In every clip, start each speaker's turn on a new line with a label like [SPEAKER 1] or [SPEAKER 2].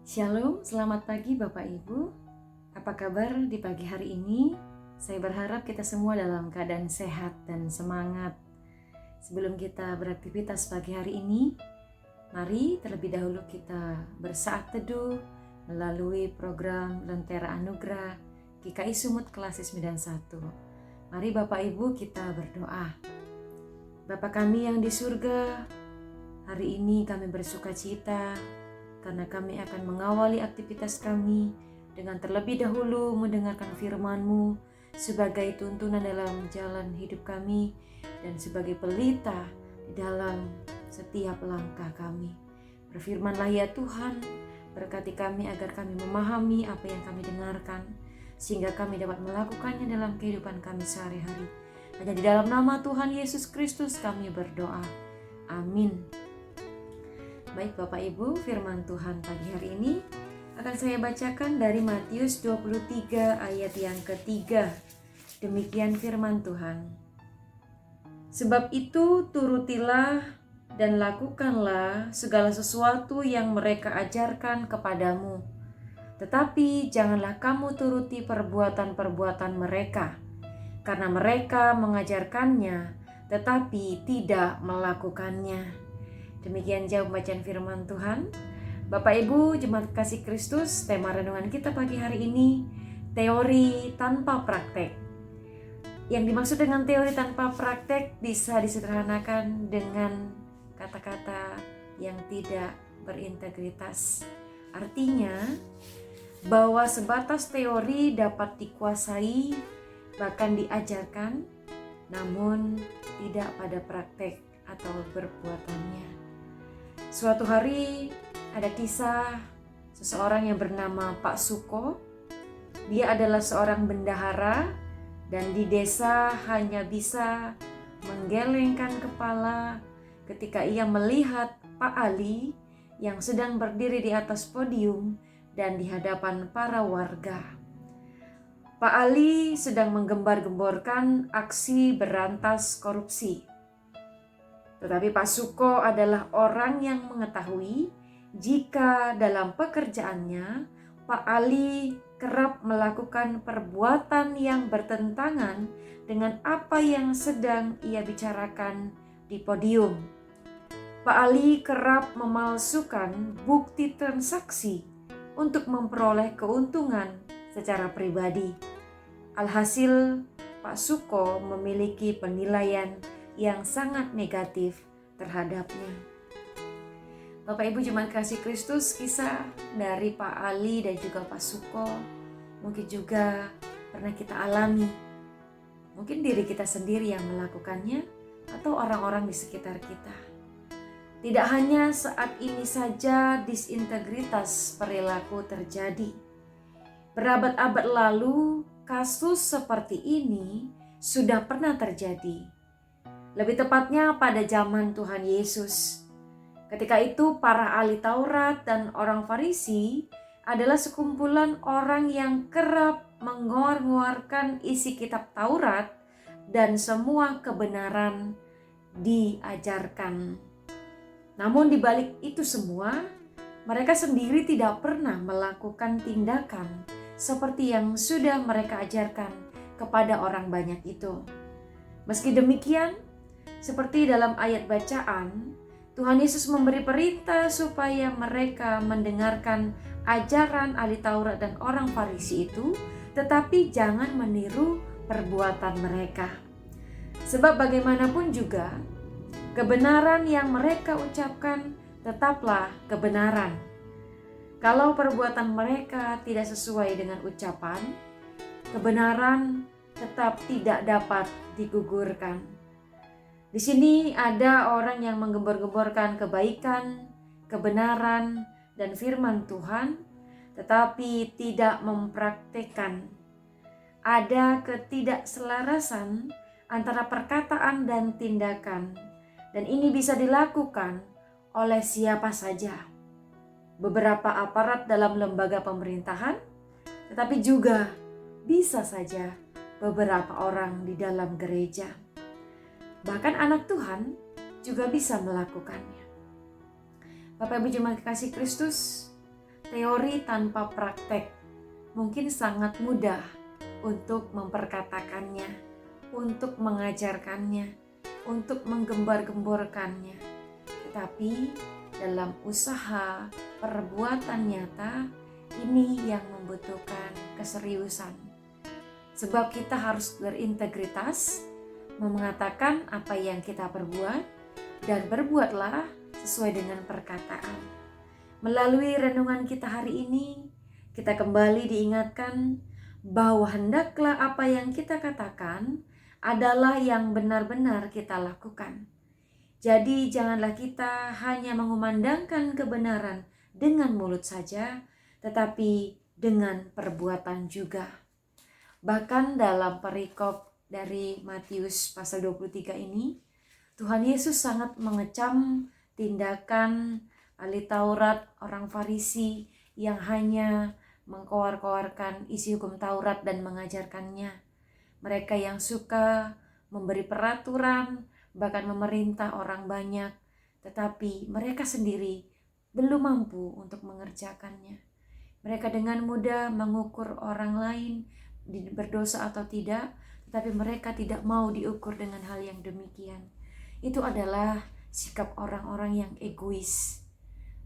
[SPEAKER 1] Shalom, selamat pagi Bapak Ibu. Apa kabar di pagi hari ini? Saya berharap kita semua dalam keadaan sehat dan semangat. Sebelum kita beraktivitas pagi hari ini, mari terlebih dahulu kita bersaat teduh melalui program Lentera Anugerah GKI Sumut Kelas 91. Mari Bapak Ibu kita berdoa. Bapa kami yang di surga, hari ini kami bersuka cita karena kami akan mengawali aktivitas kami dengan terlebih dahulu mendengarkan firman-Mu sebagai tuntunan dalam jalan hidup kami dan sebagai pelita di dalam setiap langkah kami. Berfirman-Lah ya Tuhan, berkati kami agar kami memahami apa yang kami dengarkan, sehingga kami dapat melakukannya dalam kehidupan kami sehari-hari. Hanya di dalam nama Tuhan Yesus Kristus kami berdoa. Amin. Baik Bapak Ibu, firman Tuhan pagi hari ini akan saya bacakan dari Matius 23 ayat yang ketiga. Demikian firman Tuhan. Sebab itu turutilah dan lakukanlah segala sesuatu yang mereka ajarkan kepadamu. Tetapi janganlah kamu turuti perbuatan-perbuatan mereka, karena mereka mengajarkannya tetapi tidak melakukannya. Demikian jauh bacaan firman Tuhan. Bapak Ibu Jemaat Kasih Kristus, tema renungan kita pagi hari ini, teori tanpa praktek. Yang dimaksud dengan teori tanpa praktek bisa disederhanakan dengan kata-kata yang tidak berintegritas. Artinya bahwa sebatas teori dapat dikuasai, bahkan diajarkan, namun tidak pada praktek atau perbuatannya. Suatu hari ada kisah seseorang yang bernama Pak Suko. Dia adalah seorang bendahara dan di desa hanya bisa menggelengkan kepala ketika ia melihat Pak Ali yang sedang berdiri di atas podium dan di hadapan para warga. Pak Ali sedang menggembar-gemborkan aksi berantas korupsi. Tetapi Pak Suko adalah orang yang mengetahui jika dalam pekerjaannya Pak Ali kerap melakukan perbuatan yang bertentangan dengan apa yang sedang ia bicarakan di podium. Pak Ali kerap memalsukan bukti transaksi untuk memperoleh keuntungan secara pribadi. Alhasil, Pak Suko memiliki penilaian yang sangat negatif terhadapnya. Bapak Ibu Jemaat Kasih Kristus, kisah dari Pak Ali dan juga Pak Suko mungkin juga pernah kita alami. Mungkin diri kita sendiri yang melakukannya atau orang-orang di sekitar kita. Tidak hanya saat ini saja disintegritas perilaku terjadi. Berabad-abad lalu, kasus seperti ini sudah pernah terjadi. Lebih tepatnya pada zaman Tuhan Yesus. Ketika itu para ahli Taurat dan orang Farisi adalah sekumpulan orang yang kerap menguar-nguarkan isi kitab Taurat dan semua kebenaran diajarkan. Namun di balik itu semua, mereka sendiri tidak pernah melakukan tindakan seperti yang sudah mereka ajarkan kepada orang banyak itu. Meski demikian, seperti dalam ayat bacaan, Tuhan Yesus memberi perintah supaya mereka mendengarkan ajaran ahli Taurat dan orang Farisi itu, tetapi jangan meniru perbuatan mereka. Sebab bagaimanapun juga, kebenaran yang mereka ucapkan tetaplah kebenaran. Kalau perbuatan mereka tidak sesuai dengan ucapan, kebenaran tetap tidak dapat digugurkan. Di sini ada orang yang menggembar-gemborkan kebaikan, kebenaran, dan firman Tuhan, tetapi tidak mempraktekkan. Ada ketidakselarasan antara perkataan dan tindakan, dan ini bisa dilakukan oleh siapa saja. Beberapa aparat dalam lembaga pemerintahan, tetapi juga bisa saja beberapa orang di dalam gereja. Bahkan anak Tuhan juga bisa melakukannya. Bapak Ibu Jemaat Kasih Kristus, teori tanpa praktek. Mungkin sangat mudah untuk memperkatakannya, untuk mengajarkannya, untuk menggembar-gemborkannya. Tetapi dalam usaha perbuatan nyata, ini yang membutuhkan keseriusan. Sebab kita harus berintegritas, mengatakan apa yang kita perbuat, dan berbuatlah sesuai dengan perkataan. Melalui renungan kita hari ini, kita kembali diingatkan bahwa hendaklah apa yang kita katakan adalah yang benar-benar kita lakukan. Jadi janganlah kita hanya mengumandangkan kebenaran dengan mulut saja, tetapi dengan perbuatan juga. Bahkan dalam perikop dari Matius pasal 23 ini, Tuhan Yesus sangat mengecam tindakan ahli Taurat, orang Farisi yang hanya mengkoar-koarkan isi hukum Taurat dan mengajarkannya. Mereka yang suka memberi peraturan, bahkan memerintah orang banyak, tetapi mereka sendiri belum mampu untuk mengerjakannya. Mereka dengan mudah mengukur orang lain berdosa atau tidak, tetapi mereka tidak mau diukur dengan hal yang demikian. Itu adalah sikap orang-orang yang egois.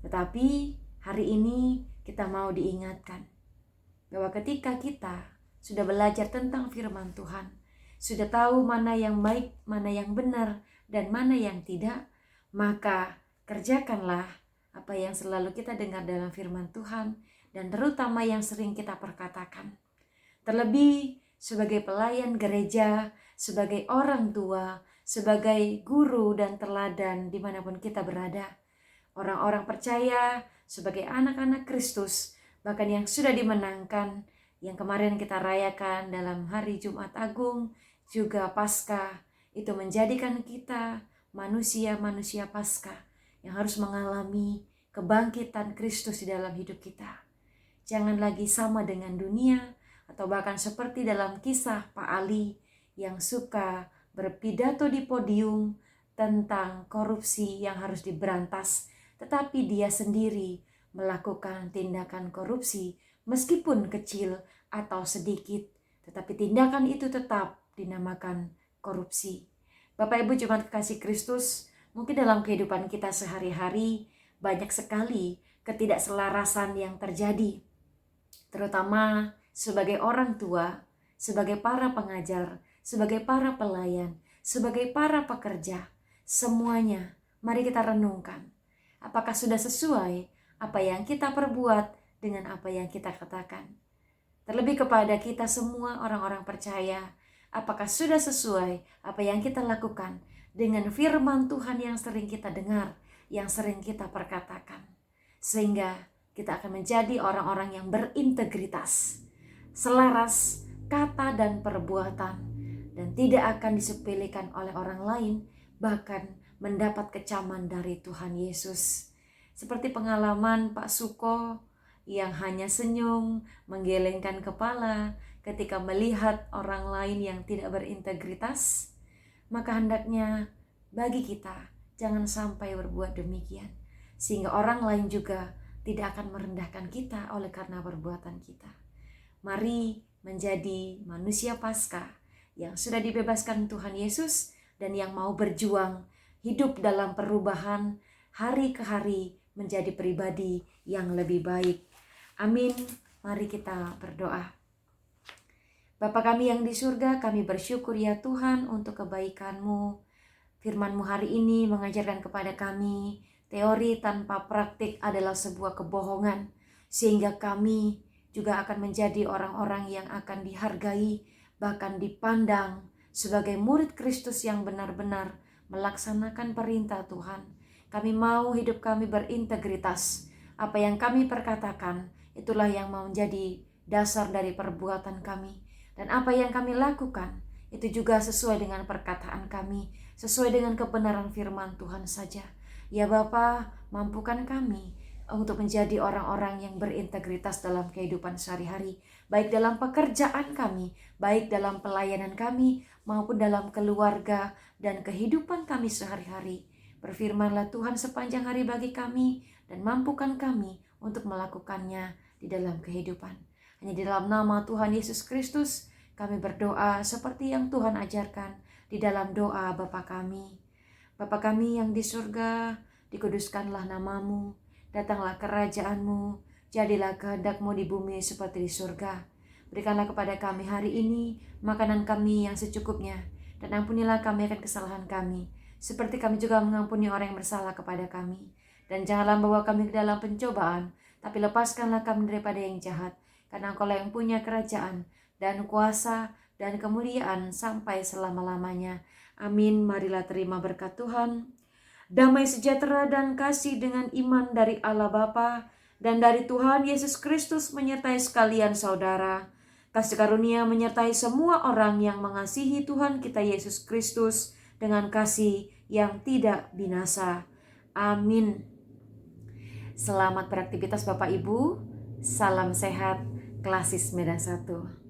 [SPEAKER 1] Tetapi hari ini kita mau diingatkan bahwa ketika kita sudah belajar tentang firman Tuhan, sudah tahu mana yang baik, mana yang benar, dan mana yang tidak, maka kerjakanlah apa yang selalu kita dengar dalam firman Tuhan, dan terutama yang sering kita perkatakan. Terlebih sebagai pelayan gereja, sebagai orang tua, sebagai guru dan teladan dimanapun kita berada. Orang-orang percaya sebagai anak-anak Kristus, bahkan yang sudah dimenangkan, yang kemarin kita rayakan dalam hari Jumat Agung, juga Paskah, itu menjadikan kita manusia-manusia Paskah yang harus mengalami kebangkitan Kristus di dalam hidup kita. Jangan lagi sama dengan dunia, atau bahkan seperti dalam kisah Pak Ali yang suka berpidato di podium tentang korupsi yang harus diberantas, tetapi dia sendiri melakukan tindakan korupsi meskipun kecil atau sedikit, tetapi tindakan itu tetap dinamakan korupsi. Bapak Ibu jemaat kekasih Kristus, mungkin dalam kehidupan kita sehari-hari banyak sekali ketidakselarasan yang terjadi, terutama sebagai orang tua, sebagai para pengajar, sebagai para pelayan, sebagai para pekerja. Semuanya mari kita renungkan, apakah sudah sesuai apa yang kita perbuat dengan apa yang kita katakan. Terlebih kepada kita semua orang-orang percaya, apakah sudah sesuai apa yang kita lakukan dengan firman Tuhan yang sering kita dengar, yang sering kita perkatakan. Sehingga kita akan menjadi orang-orang yang berintegritas, selaras kata dan perbuatan, dan tidak akan disepelekan oleh orang lain, bahkan mendapat kecaman dari Tuhan Yesus. Seperti pengalaman Pak Suko yang hanya senyum, menggelengkan kepala ketika melihat orang lain yang tidak berintegritas, maka hendaknya bagi kita jangan sampai berbuat demikian, sehingga orang lain juga tidak akan merendahkan kita oleh karena perbuatan kita. Mari menjadi manusia Paskah yang sudah dibebaskan Tuhan Yesus dan yang mau berjuang hidup dalam perubahan hari ke hari menjadi pribadi yang lebih baik. Amin. Mari kita berdoa. Bapa kami yang di surga, kami bersyukur ya Tuhan untuk kebaikan-Mu. Firman-Mu hari ini mengajarkan kepada kami, teori tanpa praktik adalah sebuah kebohongan, sehingga kami juga akan menjadi orang-orang yang akan dihargai, bahkan dipandang sebagai murid Kristus yang benar-benar melaksanakan perintah Tuhan. Kami mau hidup kami berintegritas. Apa yang kami perkatakan, itulah yang mau menjadi dasar dari perbuatan kami. Dan apa yang kami lakukan, itu juga sesuai dengan perkataan kami, sesuai dengan kebenaran firman Tuhan saja. Ya Bapa, mampukan kami untuk menjadi orang-orang yang berintegritas dalam kehidupan sehari-hari, baik dalam pekerjaan kami, baik dalam pelayanan kami, maupun dalam keluarga dan kehidupan kami sehari-hari. Berfirmanlah Tuhan sepanjang hari bagi kami, dan mampukan kami untuk melakukannya di dalam kehidupan. Hanya di dalam nama Tuhan Yesus Kristus kami berdoa seperti yang Tuhan ajarkan di dalam doa Bapa kami. Bapa kami yang di surga, dikuduskanlah namamu, datanglah kerajaan-Mu, jadilah kehendak-Mu di bumi seperti di surga. Berikanlah kepada kami hari ini makanan kami yang secukupnya, dan ampunilah kami akan kesalahan kami, seperti kami juga mengampuni orang yang bersalah kepada kami. Dan janganlah bawa kami ke dalam pencobaan, tapi lepaskanlah kami daripada yang jahat, karena Engkaulah yang punya kerajaan, dan kuasa, dan kemuliaan sampai selama-lamanya. Amin. Marilah terima berkat Tuhan. Damai sejahtera dan kasih dengan iman dari Allah Bapa dan dari Tuhan Yesus Kristus menyertai sekalian saudara. Kasih karunia menyertai semua orang yang mengasihi Tuhan kita Yesus Kristus dengan kasih yang tidak binasa. Amin. Selamat beraktivitas Bapak Ibu. Salam sehat, Klasis Medan 1.